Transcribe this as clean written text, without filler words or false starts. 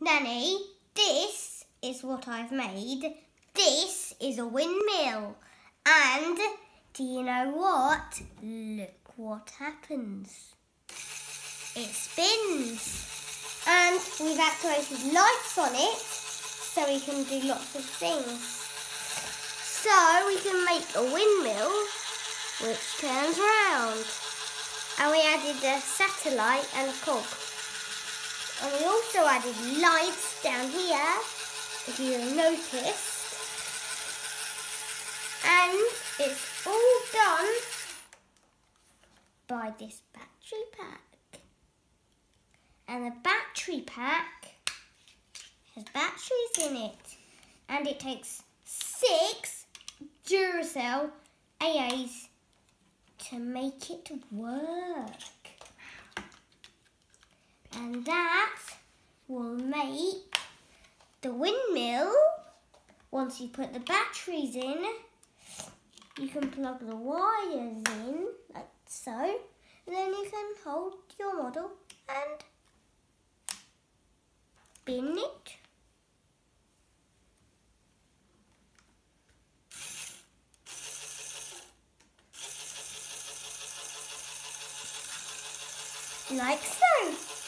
Nanny, this is what I've made. This is a windmill. And do you know what? Look what happens. It spins. And we've activated lights on it so we can do lots of things. So we can make a windmill which turns round. And we added a satellite and a cog. And we also added lights down here, if you have noticed. And it's all done by this battery pack. And the battery pack has batteries in it. And it takes 6 Duracell AAs to make it work. And that will make the windmill. Once you put the batteries in, you can plug the wires in, like so, and then you can hold your model and spin it. Like so.